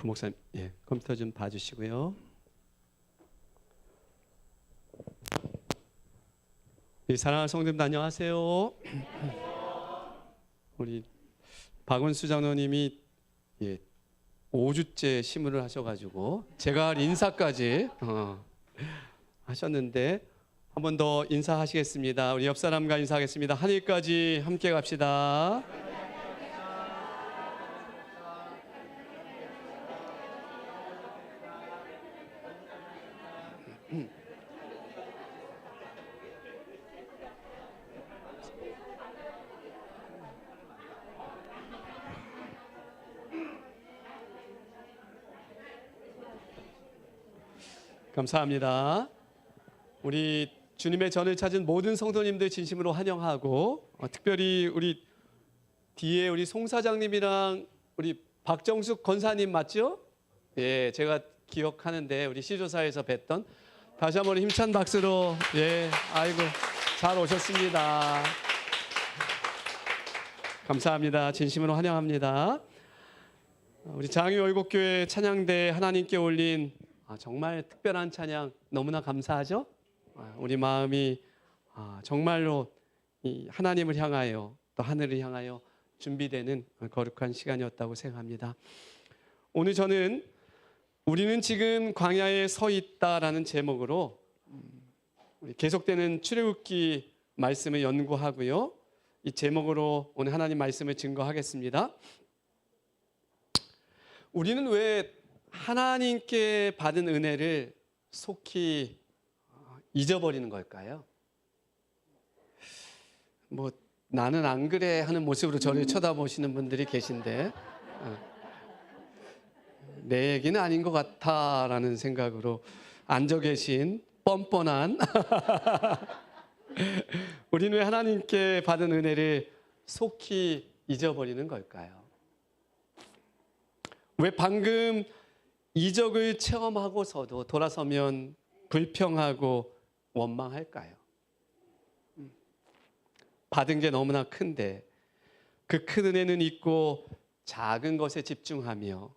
부목사님, 컴퓨터 좀 봐주시고요. 사랑하는 성도님들 안녕하세요. 우리 박은수 장로님이 5주째 심문을 하셔가지고 제가 할 인사까지 하셨는데 한 번 더 인사하시겠습니다. 우리 옆 사람과 인사하겠습니다. 하늘까지 함께 갑시다. 감사합니다. 우리 주님의 전을 찾은 모든 성도님들 진심으로 환영하고 특별히 우리 뒤에 우리 송 사장님이랑 우리 박정숙 권사님 맞죠? 예, 제가 기억하는데 우리 시조사에서 뵀던 다시 한번 힘찬 박수로 아이고 잘 오셨습니다. 감사합니다. 진심으로 환영합니다. 우리 장유월곡교회 찬양대 하나님께 올린 정말 특별한 찬양 너무나 감사하죠? 우리 마음이 정말로 이 하나님을 향하여 또 하늘을 향하여 준비되는 거룩한 시간이었다고 생각합니다. 오늘 저는 우리는 지금 광야에 서 있다라는 제목으로 우리 계속되는 출애굽기 말씀을 연구하고요. 이 제목으로 오늘 하나님 말씀을 증거하겠습니다. 우리는 왜 하나님께 받은 은혜를 속히 잊어버리는 걸까요? 나는 안 그래 하는 모습으로 저를 쳐다보시는 분들이 계신데 내 얘기는 아닌 것 같아라는 생각으로 앉아 계신 뻔뻔한 우리는 왜 하나님께 받은 은혜를 속히 잊어버리는 걸까요? 왜 방금 이적을 체험하고서도 돌아서면 불평하고 원망할까요? 받은 게 너무나 큰데 그 큰 은혜는 잊고 작은 것에 집중하며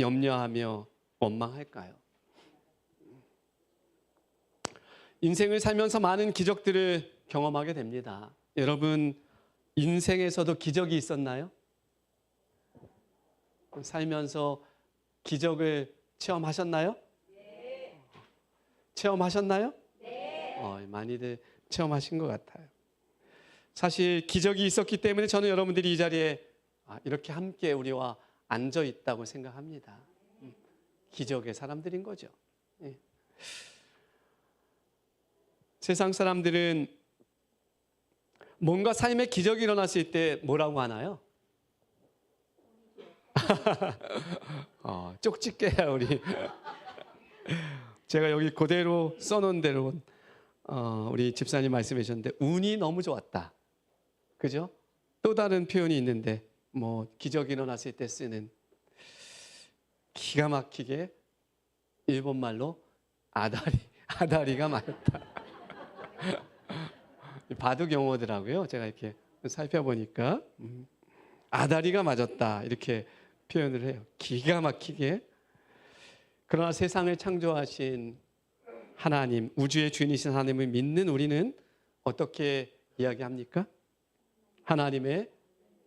염려하며 원망할까요? 인생을 살면서 많은 기적들을 경험하게 됩니다. 여러분 인생에서도 기적이 있었나요? 살면서 기적을 체험하셨나요? 네. 체험하셨나요? 네. 많이들 체험하신 것 같아요. 사실 기적이 있었기 때문에 저는 여러분들이 이 자리에 이렇게 함께 우리와 앉아 있다고 생각합니다. 기적의 사람들인 거죠. 네. 세상 사람들은 뭔가 삶에 기적이 일어났을 때 뭐라고 하나요? 쪽집게야 우리. 제가 여기 그대로 써놓은 대로 우리 집사님 말씀해 주셨는데 운이 너무 좋았다. 그죠? 또 다른 표현이 있는데 기적이 일어났을 때 쓰는 기가 막히게 일본말로 아다리가 맞았다. 바둑 용어더라고요. 제가 이렇게 살펴보니까 아다리가 맞았다 이렇게 표현을 해요. 기가 막히게. 그러나 세상을 창조하신 하나님, 우주의 주인이신 하나님을 믿는 우리는 어떻게 이야기합니까? 하나님의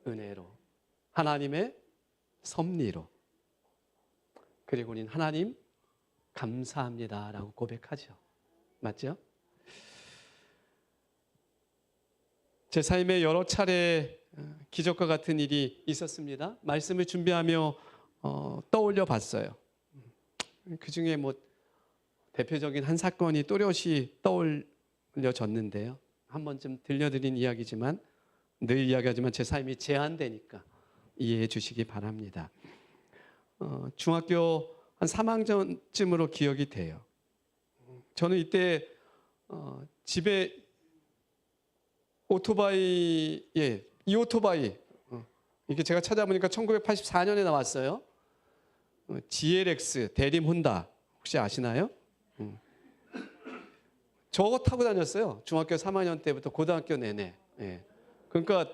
은혜로, 하나님의 섭리로, 그리고 우리는 하나님 감사합니다라고 고백하죠. 맞죠? 제 삶에 여러 차례 기적과 같은 일이 있었습니다. 말씀을 준비하며 떠올려 봤어요. 그 중에 대표적인 한 사건이 또렷이 떠올려졌는데요. 한 번쯤 들려드린 이야기지만 늘 이야기하지만 제 삶이 제한되니까 이해해 주시기 바랍니다. 중학교 한 3학년쯤으로 기억이 돼요. 저는 이때 집에 오토바이, 이 오토바이 이게 제가 찾아보니까 1984년에 나왔어요. GLX 대림 혼다 혹시 아시나요? 저거 타고 다녔어요. 중학교 3학년 때부터 고등학교 내내. 그러니까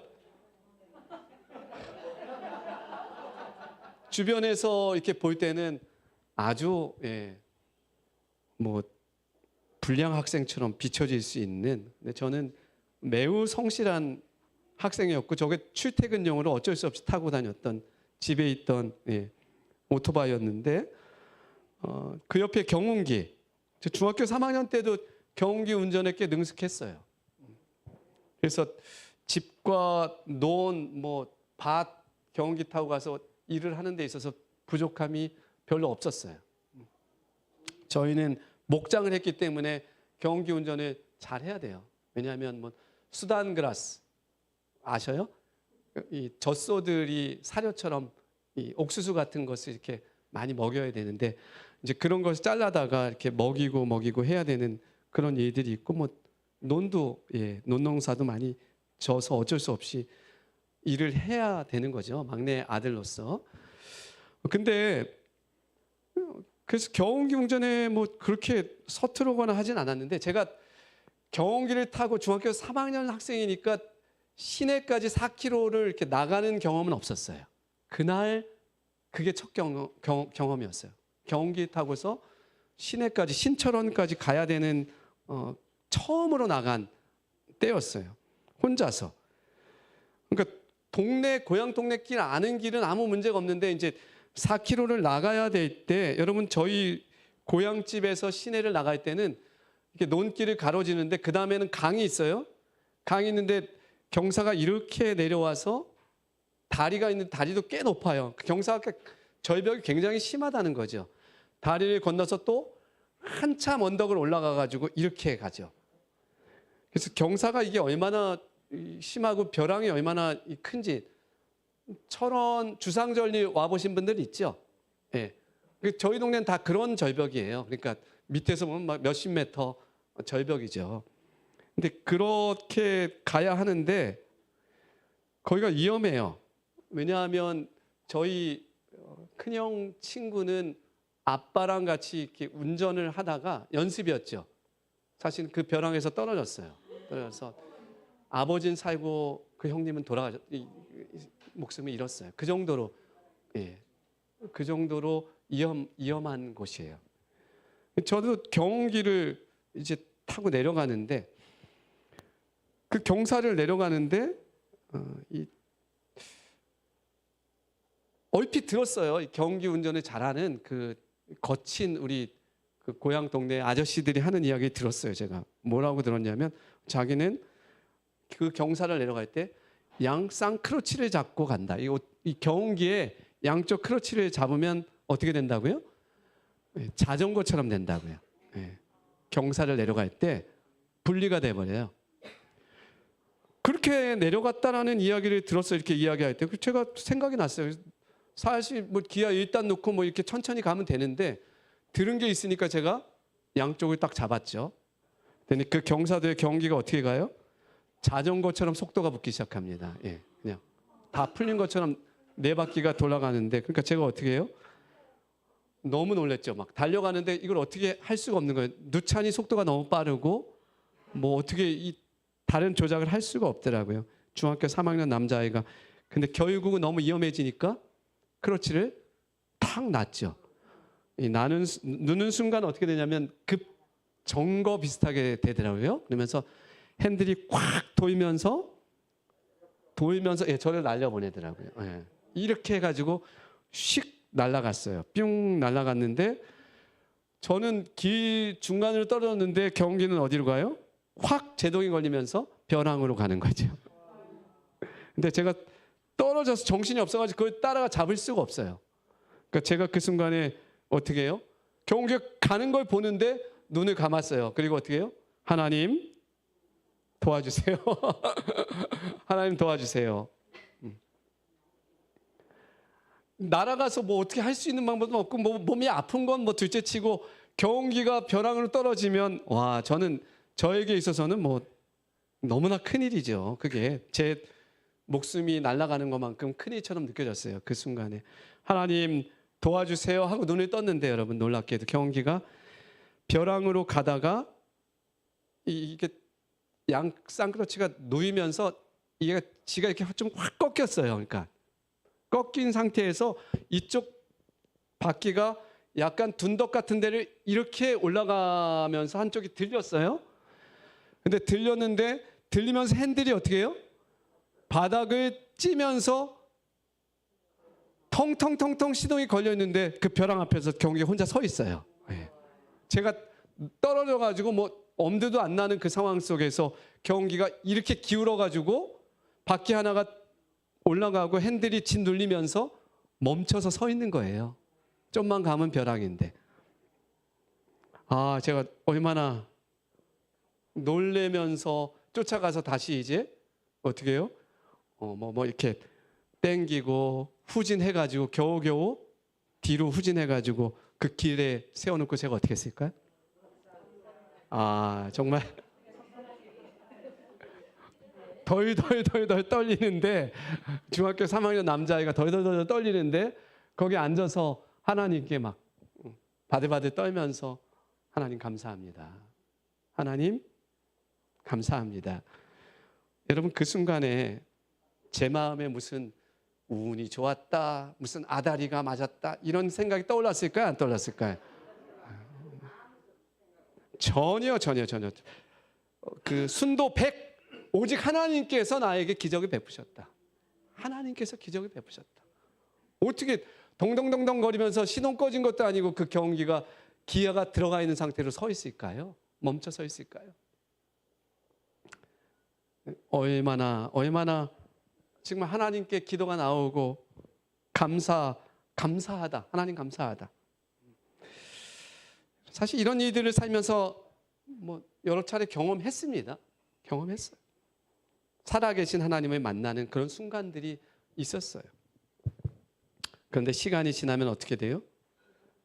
주변에서 이렇게 볼 때는 아주 뭐 불량 학생처럼 비춰질 수 있는, 근데 저는 매우 성실한 학생이었고 저게 출퇴근용으로 어쩔 수 없이 타고 다녔던 집에 있던 오토바이였는데 그 옆에 경운기, 저 중학교 3학년 때도 경운기 운전에 꽤 능숙했어요. 그래서 집과 논, 뭐 밭 경운기 타고 가서 일을 하는 데 있어서 부족함이 별로 없었어요. 저희는 목장을 했기 때문에 경운기 운전을 잘 해야 돼요. 왜냐하면 뭐 수단그라스 아셔요? 이 젖소들이 사료처럼 이 옥수수 같은 것을 이렇게 많이 먹여야 되는데 이제 그런 것을 잘라다가 이렇게 먹이고 해야 되는 그런 일들이 있고, 뭐 논도 논농사도 많이 져서 어쩔 수 없이 일을 해야 되는 거죠. 막내 아들로서. 근데 그래서 경운기 운전에 뭐 그렇게 서투르거나 하진 않았는데, 제가 경운기를 타고 중학교 3학년 학생이니까 시내까지 4km를 이렇게 나가는 경험은 없었어요. 그날 그게 첫 경험이었어요. 경운기 타고서 시내까지, 신철원까지 가야 되는 처음으로 나간 때였어요. 혼자서. 그러니까 고향 동네 길 아는 길은 아무 문제가 없는데 이제 4km를 나가야 될 때, 여러분 저희 고향집에서 시내를 나갈 때는 이렇게 논길을 가로지는데 그 다음에는 강이 있어요. 강이 있는데 경사가 이렇게 내려와서 다리가 있는데 다리도 꽤 높아요. 그 경사가 절벽이 굉장히 심하다는 거죠. 다리를 건너서 또 한참 언덕을 올라가 가지고 이렇게 가죠. 그래서 경사가 이게 얼마나 심하고 벼랑이 얼마나 큰지, 철원 주상절리 와보신 분들 있죠? 저희 동네는 다 그런 절벽이에요. 그러니까 밑에서 보면 막 몇십 미터 절벽이죠. 근데 그렇게 가야 하는데 거기가 위험해요. 왜냐하면 저희 큰형 친구는 아빠랑 같이 이렇게 운전을 하다가 연습이었죠. 사실 그 벼랑에서 떨어졌어요. 떨어져서 아버지는 살고 그 형님은 목숨을 잃었어요. 그 정도로 그 정도로 위험한 곳이에요. 저도 경운기를 이제 타고 내려가는데 그 경사를 내려가는데 얼핏 들었어요. 경운기 운전을 잘하는 그 거친 우리 그 고향 동네 아저씨들이 하는 이야기 들었어요. 제가 뭐라고 들었냐면, 자기는 그 경사를 내려갈 때 양쌍 크러치를 잡고 간다. 이 경운기에 양쪽 크러치를 잡으면 어떻게 된다고요? 자전거처럼 된다고요. 경사를 내려갈 때 분리가 돼버려요. 그렇게 내려갔다라는 이야기를 들었어요. 이렇게 이야기할 때 제가 생각이 났어요. 사실 뭐 기아 일단 놓고 뭐 이렇게 천천히 가면 되는데 들은 게 있으니까 제가 양쪽을 딱 잡았죠. 근데 그 경사도의 경운기가 어떻게 가요? 자전거처럼 속도가 붙기 시작합니다. 그냥 다 풀린 것처럼 네 바퀴가 돌아가는데, 그러니까 제가 어떻게 해요? 너무 놀랬죠. 막 달려가는데 이걸 어떻게 할 수가 없는 거예요. 누차니 속도가 너무 빠르고 뭐 어떻게 이 다른 조작을 할 수가 없더라고요. 중학교 3학년 남자아이가. 근데 결국은 너무 위험해지니까 크러치를 탁 놨죠. 누는 순간 어떻게 되냐면 급 정거 비슷하게 되더라고요. 그러면서 핸들이 꽉 돌면서 저를 날려보내더라고요. 이렇게 해가지고 휙 날아갔어요. 뿅 날아갔는데 저는 길 중간으로 떨어졌는데 경운기는 어디로 가요? 확 제동이 걸리면서 벼랑으로 가는 거죠. 근데 제가 떨어져서 정신이 없어가지고 그걸 따라가 잡을 수가 없어요. 그러니까 제가 그 순간에 어떻게 해요? 경운기가 가는 걸 보는데 눈을 감았어요. 그리고 어떻게 해요? 하나님 도와주세요. 하나님 도와주세요. 날아가서 뭐 어떻게 할 수 있는 방법도 없고 뭐 몸이 아픈 건 뭐 둘째치고 경운기가 벼랑으로 떨어지면 와, 저에게 있어서는 뭐 너무나 큰 일이죠. 그게 제 목숨이 날아가는 것만큼 큰 일처럼 느껴졌어요. 그 순간에 하나님 도와주세요 하고 눈을 떴는데, 여러분 놀랍게도 경운기가 벼랑으로 가다가 이게 양 쌍크러치가 놓이면서 이게 지가 이렇게 좀 확 꺾였어요. 그러니까 꺾인 상태에서 이쪽 바퀴가 약간 둔덕 같은 데를 이렇게 올라가면서 한쪽이 들렸어요. 근데 들리면서 핸들이 어떻게 해요? 바닥을 찌면서 텅텅텅텅 시동이 걸려 있는데 그 벼랑 앞에서 경기가 혼자 서 있어요. 제가 떨어져 가지고 뭐 엄두도 안 나는 그 상황 속에서 경기가 이렇게 기울어 가지고 바퀴 하나가 올라가고 핸들이 짓눌리면서 멈춰서 서 있는 거예요. 좀만 가면 벼랑인데. 제가 얼마나 놀래면서 쫓아가서 다시 이제 어떻게 해요? 뭐 이렇게 땡기고 후진해가지고 겨우겨우 뒤로 후진해가지고 그 길에 세워놓고 제가 어떻게 했을까요? 정말 덜덜덜덜 떨리는데, 중학교 3학년 남자아이가 덜덜덜 떨리는데 거기 앉아서 하나님께 막 바들바들 떨면서 하나님 감사합니다. 하나님 감사합니다. 여러분, 그 순간에 제 마음에 무슨 운이 좋았다, 무슨 아다리가 맞았다, 이런 생각이 떠올랐을까요? 안 떠올랐을까요? 전혀. 그 순도 100, 오직 하나님께서 나에게 기적을 베푸셨다. 하나님께서 기적을 베푸셨다. 어떻게 동동동동 거리면서 시동 꺼진 것도 아니고 그 경기가 기아가 들어가 있는 상태로 서 있을까요? 멈춰 서 있을까요? 얼마나 정말 하나님께 기도가 나오고 감사하다. 하나님 감사하다. 사실 이런 일들을 살면서 뭐 여러 차례 경험했습니다. 경험했어요. 살아계신 하나님을 만나는 그런 순간들이 있었어요. 그런데 시간이 지나면 어떻게 돼요?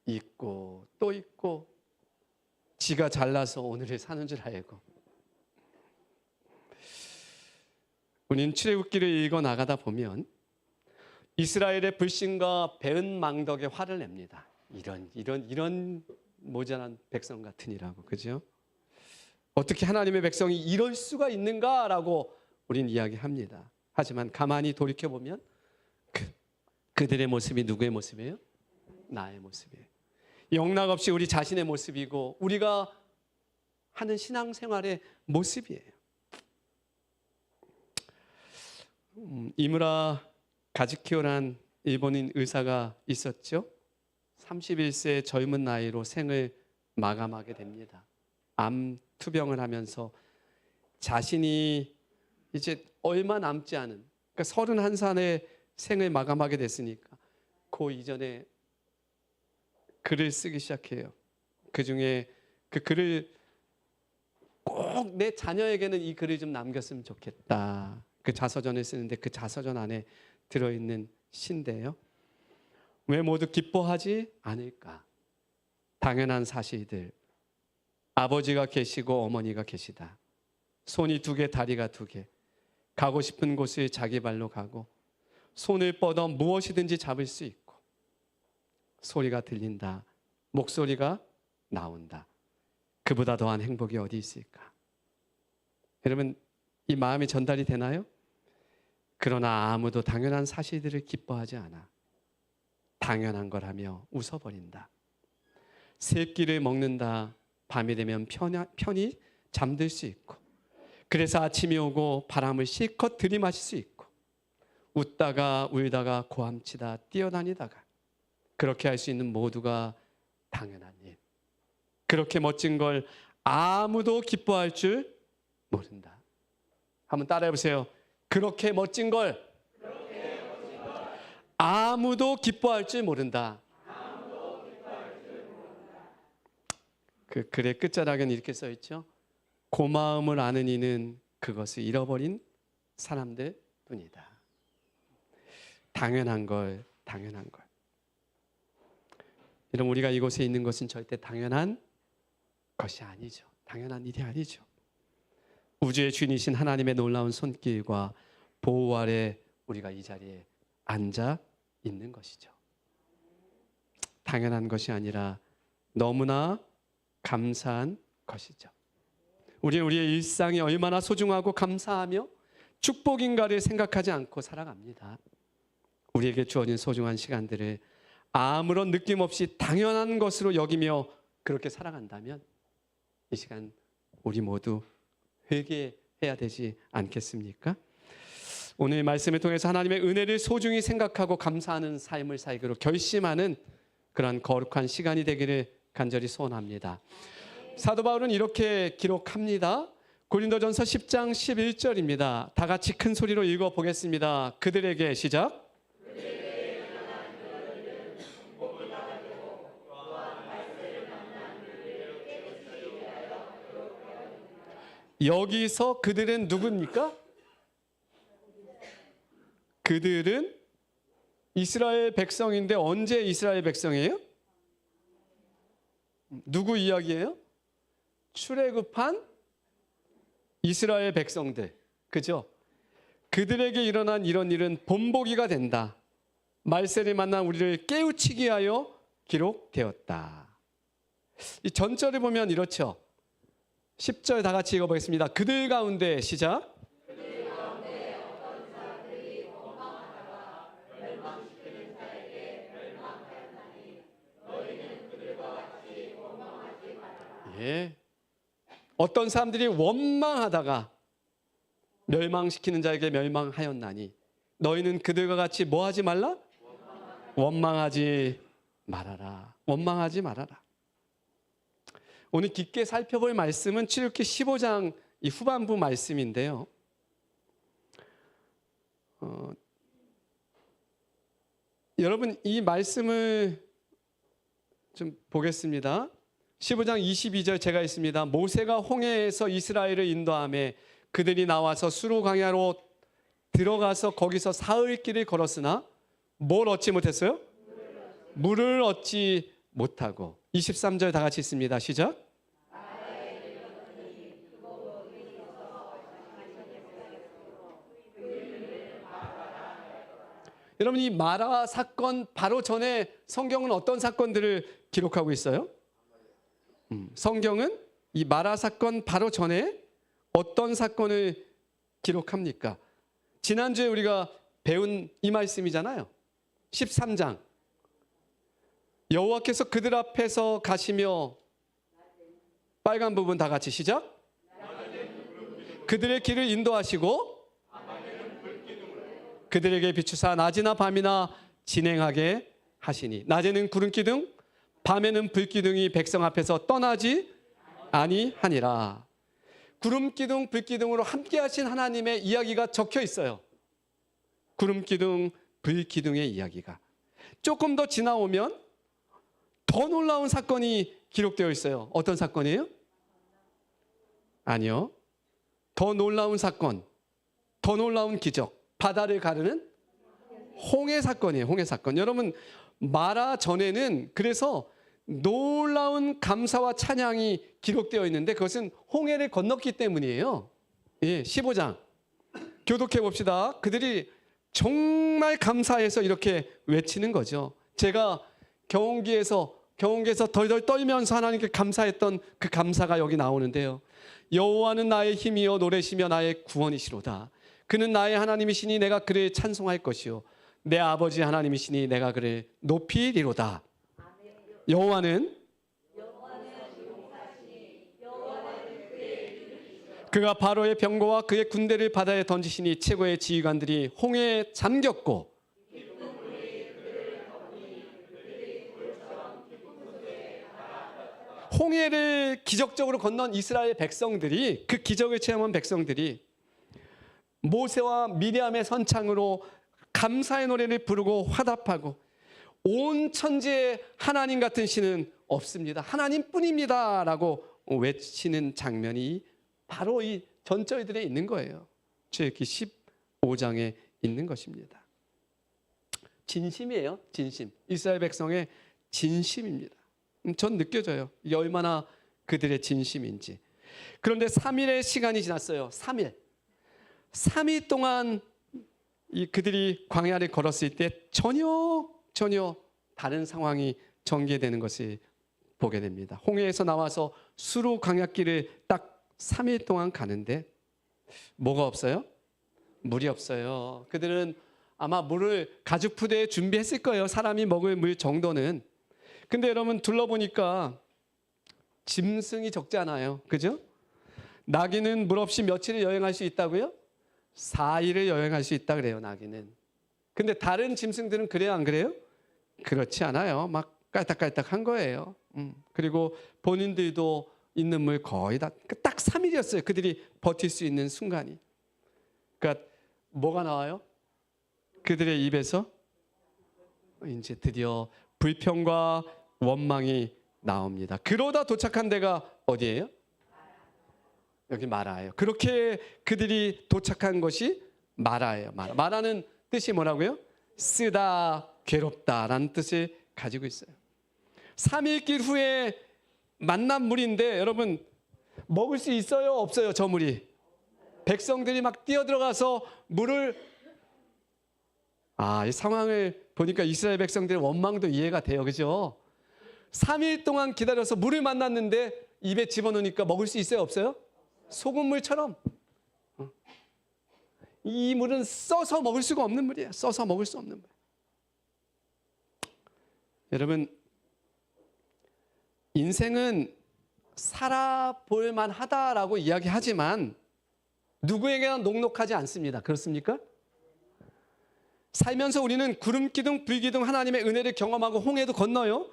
잊고 또 잊고, 지가 잘나서 오늘을 사는 줄 알고. 우리는 출애굽기를 읽어 나가다 보면 이스라엘의 불신과 배은망덕에 화를 냅니다. 이런 모자란 백성 같으니라고, 그죠? 어떻게 하나님의 백성이 이럴 수가 있는가라고 우리는 이야기합니다. 하지만 가만히 돌이켜 보면 그들의 모습이 누구의 모습이에요? 나의 모습이에요. 영락없이 우리 자신의 모습이고 우리가 하는 신앙생활의 모습이에요. 이무라 가즈키오란 일본인 의사가 있었죠. 31세 젊은 나이로 생을 마감하게 됩니다. 암 투병을 하면서 자신이 이제 얼마 남지 않은, 그러니까 31살에 생을 마감하게 됐으니까 그 이전에 글을 쓰기 시작해요. 그중에 그 글을 꼭 내 자녀에게는 이 글을 좀 남겼으면 좋겠다. 그 자서전을 쓰는데 그 자서전 안에 들어있는 시인데요. 왜 모두 기뻐하지 않을까? 당연한 사실들. 아버지가 계시고 어머니가 계시다. 손이 2개, 다리가 2개. 가고 싶은 곳을 자기 발로 가고 손을 뻗어 무엇이든지 잡을 수 있고 소리가 들린다. 목소리가 나온다. 그보다 더한 행복이 어디 있을까? 여러분, 이 마음이 전달이 되나요? 그러나 아무도 당연한 사실들을 기뻐하지 않아. 당연한 거라며 웃어버린다. 새끼를 먹는다. 밤이 되면 편히 잠들 수 있고, 그래서 아침이 오고 바람을 실컷 들이마실 수 있고, 웃다가 울다가 고함치다 뛰어다니다가, 그렇게 할 수 있는 모두가 당연한 일. 그렇게 멋진 걸 아무도 기뻐할 줄 모른다. 한번 따라해 보세요. 그렇게 멋진 걸 아무도 기뻐할 줄 모른다. 그 글의 끝자락에는 이렇게 써 있죠. 고마움을 아는 이는 그것을 잃어버린 사람들 뿐이다. 당연한 걸. 여러분, 우리가 이곳에 있는 것은 절대 당연한 것이 아니죠. 당연한 일이 아니죠. 우주의 주인이신 하나님의 놀라운 손길과 보호 아래 우리가 이 자리에 앉아 있는 것이죠. 당연한 것이 아니라 너무나 감사한 것이죠. 우리는 우리의 일상이 얼마나 소중하고 감사하며 축복인가를 생각하지 않고 살아갑니다. 우리에게 주어진 소중한 시간들을 아무런 느낌 없이 당연한 것으로 여기며 그렇게 살아간다면 이 시간 우리 모두 회개해야 되지 않겠습니까? 오늘 말씀을 통해서 하나님의 은혜를 소중히 생각하고 감사하는 삶을 살기로 결심하는 그러한 거룩한 시간이 되기를 간절히 소원합니다. 사도 바울은 이렇게 기록합니다. 고린도전서 10장 11절입니다. 다 같이 큰 소리로 읽어보겠습니다. 그들에게 시작. 여기서 그들은 누굽니까? 그들은 이스라엘 백성인데 언제 이스라엘 백성이에요? 누구 이야기예요? 출애굽한 이스라엘 백성들. 그죠? 그들에게 일어난 이런 일은 본보기가 된다. 말세를 만난 우리를 깨우치기 위하여 기록되었다. 이 전절을 보면 이렇죠. 10절 다 같이 읽어보겠습니다. 그들 가운데 시작. 그들 가운데 어떤 사람들이 원망하다가 멸망시키는 자에게 멸망하였나니 너희는 그들과 같이 원망하지 말아라. 예. 어떤 사람들이 원망하다가 멸망시키는 자에게 멸망하였나니 너희는 그들과 같이 뭐 하지 말라? 원망하지 말아라. 원망하지 말아라. 오늘 깊게 살펴볼 말씀은 출애굽기 15장 이 후반부 말씀인데요. 여러분 이 말씀을 좀 보겠습니다. 15장 22절 제가 있습니다. 모세가 홍해에서 이스라엘을 인도하며 그들이 나와서 수로 광야로 들어가서 거기서 사흘 길을 걸었으나 뭘 얻지 못했어요? 물을 얻지 못하고 23절 다 같이 있습니다. 시작. 여러분 이 마라 사건 바로 전에 성경은 어떤 사건들을 기록하고 있어요? 성경은 이 마라 사건 바로 전에 어떤 사건을 기록합니까? 지난주에 우리가 배운 이 말씀이잖아요. 13장. 여호와께서 그들 앞에서 가시며 빨간 부분 다 같이 시작. 그들의 길을 인도하시고 그들에게 비추사 낮이나 밤이나 진행하게 하시니 낮에는 구름기둥 밤에는 불기둥이 백성 앞에서 떠나지 아니하니라. 구름기둥 불기둥으로 함께 하신 하나님의 이야기가 적혀 있어요. 구름기둥 불기둥의 이야기가 조금 더 지나오면 더 놀라운 사건이 기록되어 있어요. 어떤 사건이에요? 아니요. 더 놀라운 사건, 더 놀라운 기적, 바다를 가르는 홍해 사건이에요. 홍해 사건. 여러분 마라 전에는 그래서 놀라운 감사와 찬양이 기록되어 있는데 그것은 홍해를 건넜기 때문이에요. 예, 15장 교독해 봅시다. 그들이 정말 감사해서 이렇게 외치는 거죠. 제가 경운기에서 덜덜 떨면서 하나님께 감사했던 그 감사가 여기 나오는데요. 여호와는 나의 힘이요 노래시며 나의 구원이시로다. 그는 나의 하나님이시니 내가 그를 찬송할 것이요 내 아버지 하나님이시니 내가 그를 높이리로다. 여호와는 그가 바로의 병거와 그의 군대를 바다에 던지시니 최고의 지휘관들이 홍해에 잠겼고 홍해를 기적적으로 건넌 이스라엘 백성들이 그 기적을 체험한 백성들이 모세와 미리암의 선창으로 감사의 노래를 부르고 화답하고 온 천지에 하나님 같은 신은 없습니다. 하나님뿐입니다. 라고 외치는 장면이 바로 이 전절들에 있는 거예요. 출애굽기 15장에 있는 것입니다. 진심이에요. 진심. 이스라엘 백성의 진심입니다. 전 느껴져요. 이게 얼마나 그들의 진심인지. 그런데 3일의 시간이 지났어요. 3일 동안 그들이 광야를 걸었을 때 전혀 다른 상황이 전개되는 것을 보게 됩니다. 홍해에서 나와서 수로 광야길을 딱 3일 동안 가는데 뭐가 없어요? 물이 없어요. 그들은 아마 물을 가죽 푸대에 준비했을 거예요. 사람이 먹을 물 정도는. 근데 여러분 둘러보니까 짐승이 적잖아요. 그죠? 나귀는 물 없이 며칠을 여행할 수 있다고요? 4일을 여행할 수 있다 그래요, 나귀는. 근데 다른 짐승들은 그래요, 안 그래요? 그렇지 않아요. 막 깔딱깔딱한 거예요. 그리고 본인들도 있는 물 거의 다 딱 3일이었어요. 그들이 버틸 수 있는 순간이. 그러니까 뭐가 나와요? 그들의 입에서 이제 드디어 불평과 원망이 나옵니다. 그러다 도착한 데가 어디예요? 여기 마라예요. 그렇게 그들이 도착한 것이 마라예요. 마라는 뜻이 뭐라고요? 쓰다, 괴롭다라는 뜻을 가지고 있어요. 3일 길 후에 만난 물인데 여러분 먹을 수 있어요? 없어요? 저 물이. 백성들이 막 뛰어들어가서 물을 이 상황을 보니까 이스라엘 백성들의 원망도 이해가 돼요. 그죠? 3일 동안 기다려서 물을 만났는데 입에 집어넣으니까 먹을 수 있어요? 없어요? 소금물처럼. 이 물은 써서 먹을 수가 없는 물이에요. 써서 먹을 수 없는 물. 여러분, 인생은 살아볼 만하다라고 이야기하지만 누구에게나 녹록하지 않습니다. 그렇습니까? 살면서 우리는 구름 기둥, 불 기둥 하나님의 은혜를 경험하고 홍해도 건너요.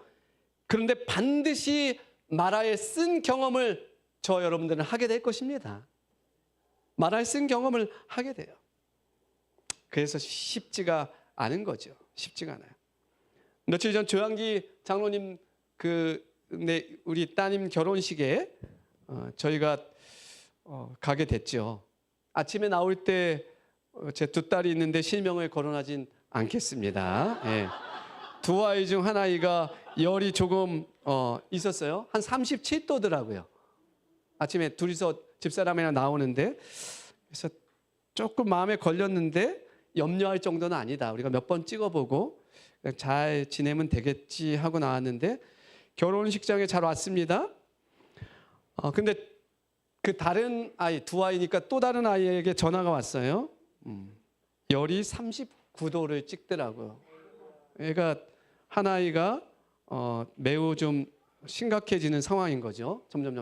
그런데 반드시 마라에 쓴 경험을 저 여러분들은 하게 될 것입니다. 마라에 쓴 경험을 하게 돼요. 그래서 쉽지가 않은 거죠. 쉽지가 않아요. 며칠 전 조양기 장로님 우리 따님 결혼식에 저희가 가게 됐죠. 아침에 나올 때 제 두 딸이 있는데 실명을 거론하진 않겠습니다. 예. 두 아이 중 한 아이가 열이 조금 있었어요. 한 37도더라고요. 아침에 둘이서 집사람이랑 나오는데 그래서 조금 마음에 걸렸는데 염려할 정도는 아니다. 우리가 몇 번 찍어보고 잘 지내면 되겠지 하고 나왔는데 결혼식장에 잘 왔습니다. 근데 그 다른 아이, 두 아이니까 또 다른 아이에게 전화가 왔어요. 열이 39도를 찍더라고요. 그러니까 한 아이가 매우 좀 심각해지는 상황인 거죠. 점점.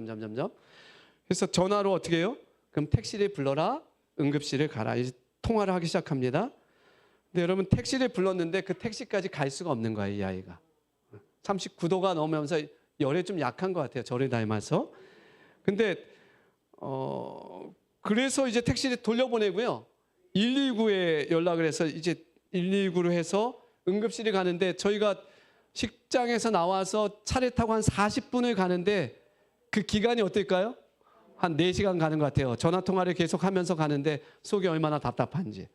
그래서 전화로 어떻게 해요? 그럼 택시를 불러라, 응급실을 가라. 이제 통화를 하기 시작합니다. 근데 여러분 택시를 불렀는데 그 택시까지 갈 수가 없는 거예요, 이 아이가. 39도가 넘으면서 열에 좀 약한 것 같아요. 저를 닮아서. 근데 그래서 이제 택시를 돌려보내고요. 119에 연락을 해서 이제 119로 해서 응급실에 가는데 저희가 식장에서 나와서 차를 타고 한 40분을 가는데 그 기간이 어떨까요? 한 4시간 가는 것 같아요. 전화 통화를 계속 하면서 가는데 속이 얼마나 답답한지.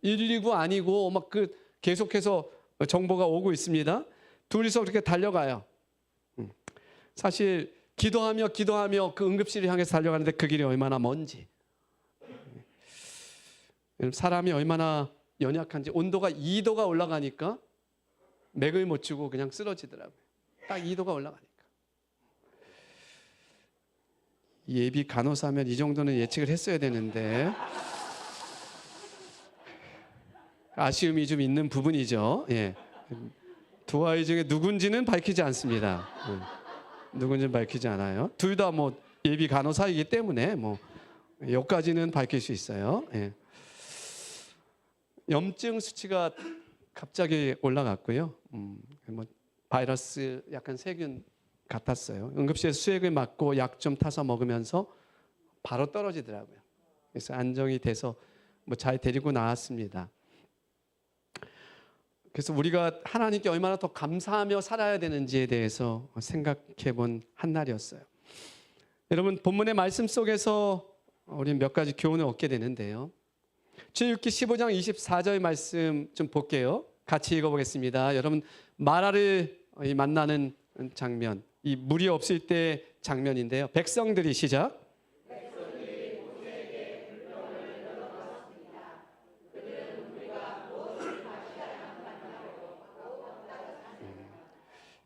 119 아니고 막 계속해서 정보가 오고 있습니다. 둘이서 그렇게 달려가요. 사실 기도하며 그 응급실을 향해서 달려가는데 그 길이 얼마나 먼지. 사람이 얼마나 연약한지. 온도가 2도가 올라가니까 맥을 못 추고 그냥 쓰러지더라고요. 딱 2도가 올라가니까. 예비 간호사면 이 정도는 예측을 했어야 되는데 아쉬움이 좀 있는 부분이죠. 예. 두 아이 중에 누군지는 밝히지 않습니다. 누군지는 밝히지 않아요. 둘 다 뭐 예비 간호사이기 때문에 뭐 여기까지는 밝힐 수 있어요. 예. 염증 수치가 갑자기 올라갔고요. 뭐 바이러스 약간 세균 같았어요. 응급실에서 수액을 맞고 약 좀 타서 먹으면서 바로 떨어지더라고요. 그래서 안정이 돼서 뭐 잘 데리고 나왔습니다. 그래서 우리가 하나님께 얼마나 더 감사하며 살아야 되는지에 대해서 생각해 본 한 날이었어요. 여러분 본문의 말씀 속에서 우리는 몇 가지 교훈을 얻게 되는데요. 출애굽기 15장 24절 말씀 좀 볼게요. 같이 읽어보겠습니다. 여러분 마라를 만나는 장면, 이 물이 없을 때 장면인데요. 백성들이 시작.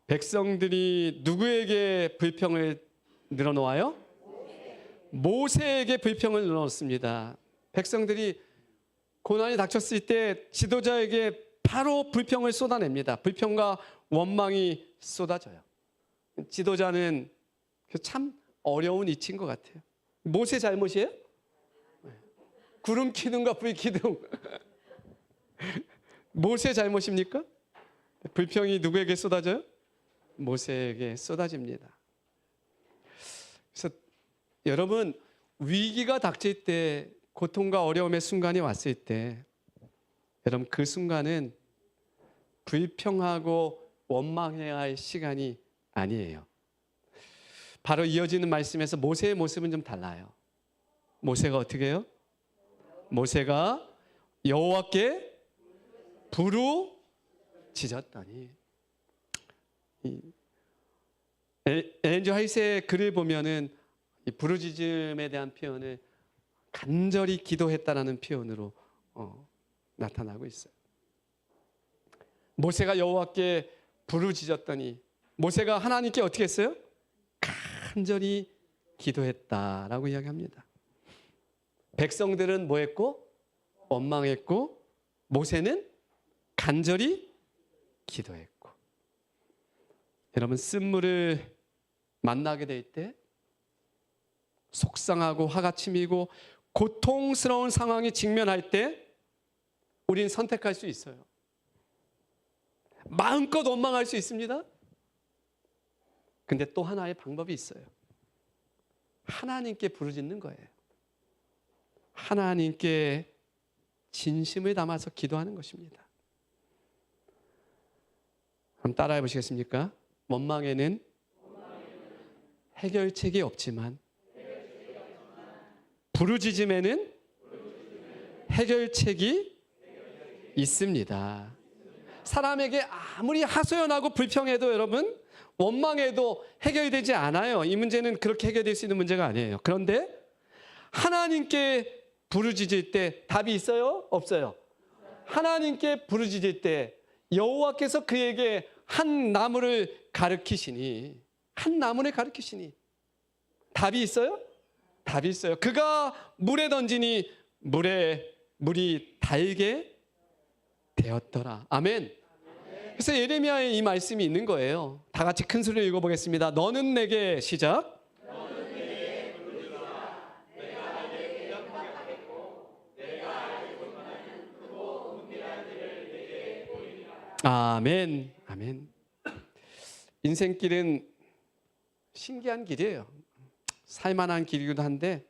백성들이 누구에게 불평을 늘어놓아요? 모세에게 불평을 늘어놓습니다. 백성들이 고난이 닥쳤을 때 지도자에게 바로 불평을 쏟아냅니다. 불평과 원망이 쏟아져요. 지도자는 참 어려운 이치인 것 같아요. 모세 잘못이에요? 구름 기둥과 불 기둥. 모세 잘못입니까? 불평이 누구에게 쏟아져요? 모세에게 쏟아집니다. 그래서 여러분, 위기가 닥칠 때, 고통과 어려움의 순간이 왔을 때, 여러분 그 순간은 불평하고 원망해야 할 시간이 아니에요. 바로 이어지는 말씀에서 모세의 모습은 좀 달라요. 모세가 어떻게 해요? 모세가 여호와께 부르짖었더니, 엘렌 G 화이트의 글을 보면은 이 부르짖음에 대한 표현을 간절히 기도했다라는 표현으로 나타나고 있어요. 모세가 여호와께 부르짖었더니, 모세가 하나님께 어떻게 했어요? 간절히 기도했다라고 이야기합니다. 백성들은 뭐 했고? 원망했고, 모세는 간절히 기도했고. 여러분, 쓴물을 만나게 될 때 속상하고 화가 치미고 고통스러운 상황에 직면할 때 우린 선택할 수 있어요. 마음껏 원망할 수 있습니다. 근데 또 하나의 방법이 있어요. 하나님께 부르짖는 거예요. 하나님께 진심을 담아서 기도하는 것입니다. 한번 따라해 보시겠습니까? 원망에는 해결책이 없지만 부르짖음에는 해결책이 있습니다. 사람에게 아무리 하소연하고 불평해도 여러분, 원망해도 해결되지 않아요. 이 문제는 그렇게 해결될 수 있는 문제가 아니에요. 그런데 하나님께 부르짖을 때 답이 있어요? 없어요? 하나님께 부르짖을 때 여호와께서 그에게 한 나무를 가르치시니, 한 나무를 가르치시니 답이 있어요? 답이 있어요. 그가 물에 던지니 물이 달게 되었더라. 아멘. 그래서 예레미야에 이 말씀이 있는 거예요. 다 같이 큰 소리로 읽어보겠습니다. 너는 내게 시작. 아멘. 아멘. 인생길은 신기한 길이에요. 살만한 길이기도 한데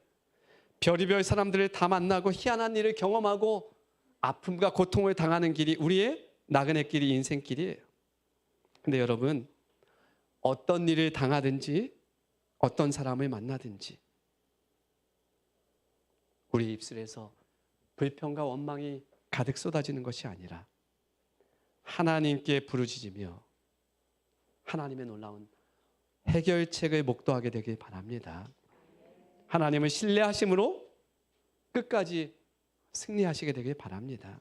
별의별 사람들을 다 만나고 희한한 일을 경험하고 아픔과 고통을 당하는 길이 우리의 나그네 길이 인생길이에요. 근데 여러분, 어떤 일을 당하든지 어떤 사람을 만나든지 우리 입술에서 불평과 원망이 가득 쏟아지는 것이 아니라 하나님께 부르짖으며 하나님의 놀라운 해결책을 목도하게 되길 바랍니다. 하나님을 신뢰하심으로 끝까지 승리하시게 되길 바랍니다.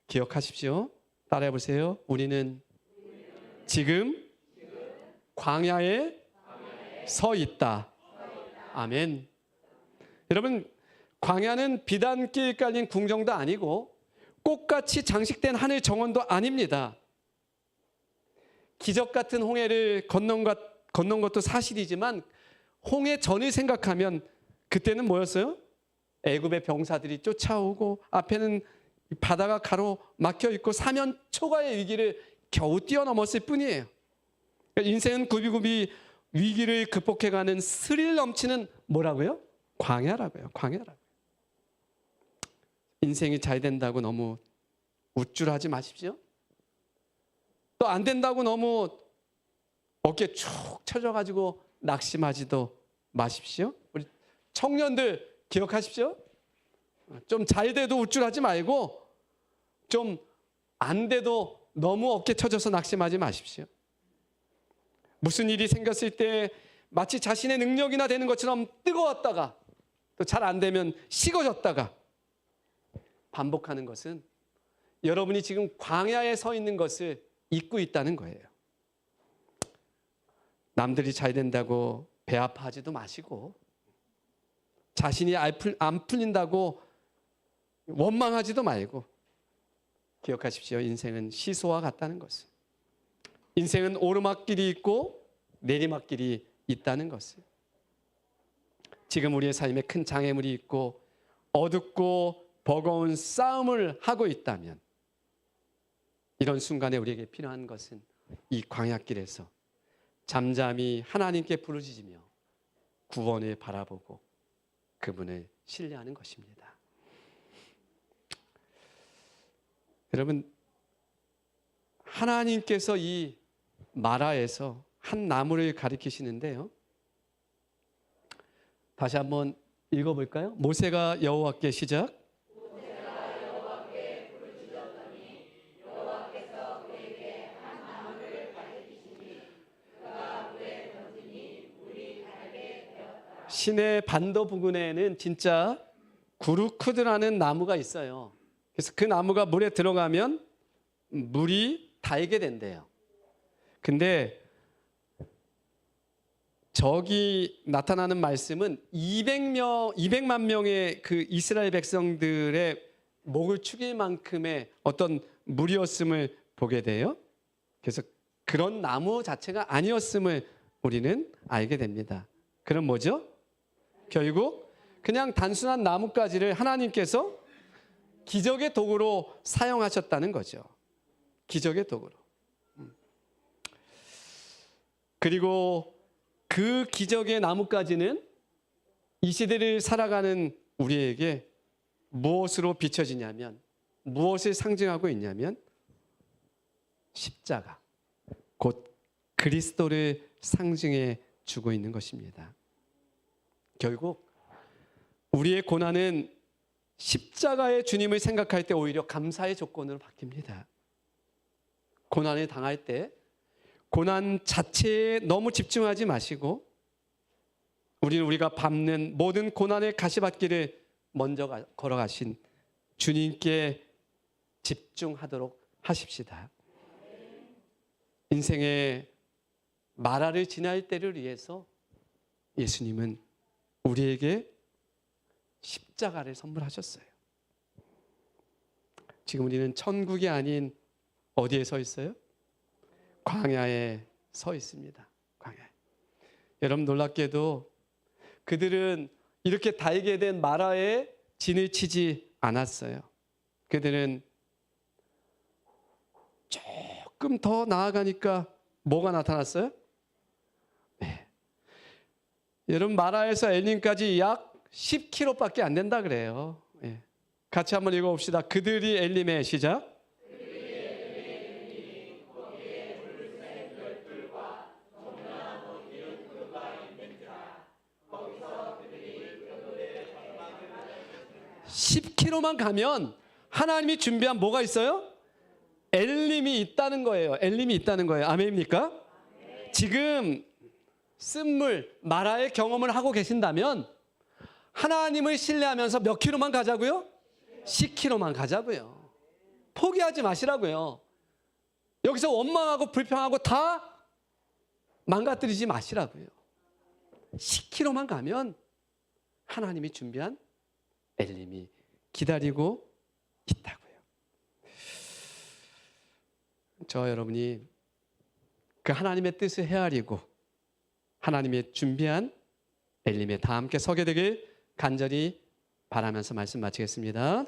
기억하십시오. 따라해 보세요. 우리는 지금 광야에 서 있다. 아멘. 여러분, 광야는 비단길 깔린 궁정도 아니고 꽃같이 장식된 하늘 정원도 아닙니다. 기적 같은 홍해를 건넌 것도 사실이지만 홍해 전을 생각하면 그때는 뭐였어요? 애굽의 병사들이 쫓아오고 앞에는 바다가 가로막혀 있고 사면 초과의 위기를 겨우 뛰어넘었을 뿐이에요. 그러니까 인생은 굽이굽이 위기를 극복해가는 스릴 넘치는 뭐라고요? 광야라고요. 광야라고요. 인생이 잘 된다고 너무 우쭐하지 마십시오. 또 안 된다고 너무 어깨 축 처져가지고 낙심하지도 마십시오. 우리 청년들 기억하십시오. 좀 잘 돼도 우쭐하지 말고 좀 안 돼도 너무 어깨 쳐져서 낙심하지 마십시오. 무슨 일이 생겼을 때 마치 자신의 능력이나 되는 것처럼 뜨거웠다가 또 잘 안 되면 식어졌다가 반복하는 것은 여러분이 지금 광야에 서 있는 것을 잊고 있다는 거예요. 남들이 잘 된다고 배 아파하지도 마시고 자신이 안 풀린다고 원망하지도 말고 기억하십시오. 인생은 시소와 같다는 것을. 인생은 오르막길이 있고 내리막길이 있다는 것을. 지금 우리의 삶에 큰 장애물이 있고 어둡고 버거운 싸움을 하고 있다면 이런 순간에 우리에게 필요한 것은 이 광야길에서 잠잠히 하나님께 부르짖으며 구원을 바라보고 그분을 신뢰하는 것입니다. 여러분, 하나님께서 이 마라에서 한 나무를 가리키시는데요. 다시 한번 읽어볼까요? 모세가 여호와께 시작. 모세가 여호와께 부르짖었더니 여호와께서 그에게 한 나무를 가리키시니 그가 물에 던지니 물이 달게 되었다. 시내 반도 부근에는 진짜 구루크드라는 나무가 있어요. 그래서 그 나무가 물에 들어가면 물이 달게 된대요. 근데 저기 나타나는 말씀은 200만 명의 그 이스라엘 백성들의 목을 축일 만큼의 어떤 물이었음을 보게 돼요. 그래서 그런 나무 자체가 아니었음을 우리는 알게 됩니다. 그럼 뭐죠? 결국 그냥 단순한 나뭇가지를 하나님께서 기적의 도구로 사용하셨다는 거죠. 기적의 도구로. 그리고 그 기적의 나뭇가지는 이 시대를 살아가는 우리에게 무엇으로 비춰지냐면, 무엇을 상징하고 있냐면 십자가, 곧 그리스도를 상징해 주고 있는 것입니다. 결국 우리의 고난은 십자가의 주님을 생각할 때 오히려 감사의 조건으로 바뀝니다. 고난을 당할 때 고난 자체에 너무 집중하지 마시고 우리는 우리가 밟는 모든 고난의 가시밭길을 먼저 걸어가신 주님께 집중하도록 하십시다. 인생의 마라를 지날 때를 위해서 예수님은 우리에게 십자가를 선물하셨어요. 지금 우리는 천국이 아닌 어디에 서 있어요? 광야에 서 있습니다. 광야에. 여러분, 놀랍게도 그들은 이렇게 달게 된 마라에 진을 치지 않았어요. 그들은 조금 더 나아가니까 뭐가 나타났어요? 네. 여러분, 마라에서 엘림까지 약 10km밖에 안 된다 그래요. 네. 같이 한번 읽어봅시다. 그들이 엘림에 시작. 10km만 가면 하나님이 준비한 뭐가 있어요? 엘림이 있다는 거예요. 엘림이 있다는 거예요. 아멘입니까? 지금 쓴물 마라의 경험을 하고 계신다면 하나님을 신뢰하면서 몇 킬로만 가자고요? 10km만 가자고요. 포기하지 마시라고요. 여기서 원망하고 불평하고 다 망가뜨리지 마시라고요. 10km만 가면 하나님이 준비한 엘림이 기다리고 있다고요. 저 여러분이 그 하나님의 뜻을 헤아리고 하나님의 준비한 엘림에 다 함께 서게 되길 간절히 바라면서 말씀 마치겠습니다.